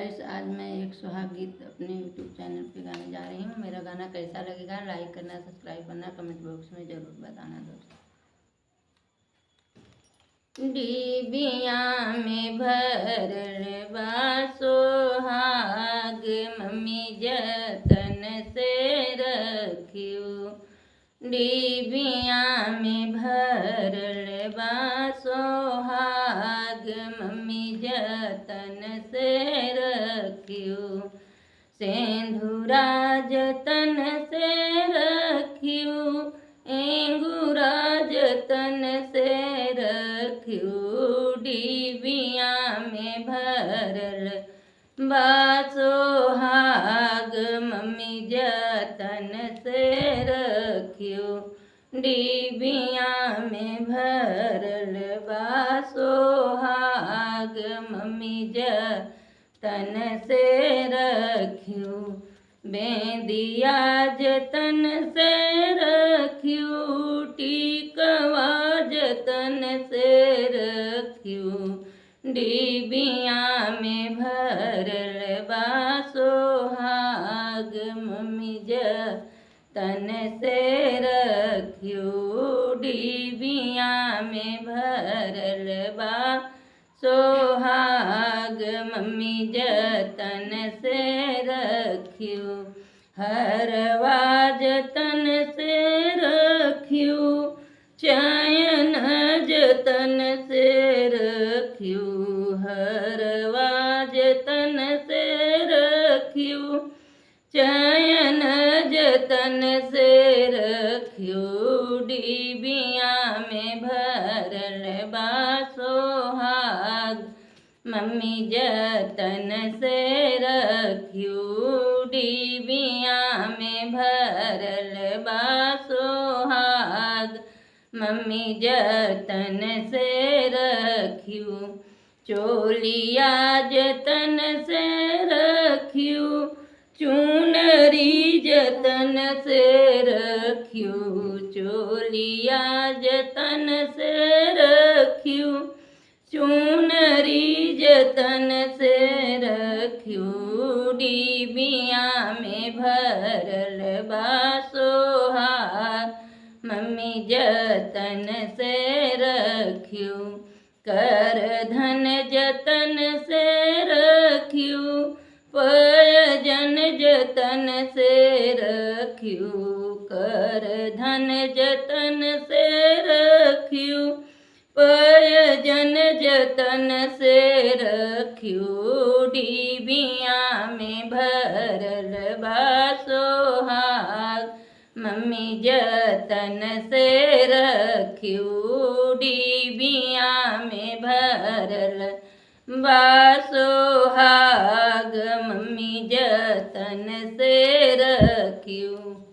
Guys, आज मैं एक सुहाग गीत अपने यूट्यूब चैनल पे गाने जा रही हूँ। मेरा गाना कैसा लगेगा लाइक करना, सब्सक्राइब करना, कमेंट बॉक्स में ज़रूर बताना दोस्तों। डिबिया में भरल बा सोहाग, मम्मी जतन से रखियो। डिबिया में भरल बा सोहाग, मम्मी जतन से रखियो। सेंधुरा जतन से रखियो, एंगूरा जतन से रखियो। डिबिया में भरल बा सोहाग, मम्मी जतन से रखियो। डिबिया में भरल बा सोहाग, मम्मी जतन से रखियो। बेंदिया जतन से रखियो, टिकवा जतन से रखियो। डिबिया में भरल बा सोहाग, मम्मी जतन से रखियो। डिबिया में भरल बा सोहाग, मम्मी जतन से रखियो। हरवा जतन से रखियो, चयन जतन से रखियो। हरवा जतन से रखियो, चयन जतन से रखियो। डिबिया में भरल बा सोहाग, मम्मी जतन से रखियो। डिबिया में भरल बा सोहाग, मम्मी जतन से रखियो। चोलिया जतन से रखियो, चुनरी जतन से रखियो। चोलिया जतन से रखियो, चुनरी जतन से रखियो। डिबिया में भरल बा सोहाग, मम्मी जतन से रखियो। कर धन जतन से रखियो, पयजन जतन से रखियो। कर धन जतन से रखियो, पयजन जतन से रखियो। डिबिया में भरल बा सोहाग, मम्मी जतन से रखियो। डिबिया में भरल बा सोहाग, मम्मी जतन से रखियो।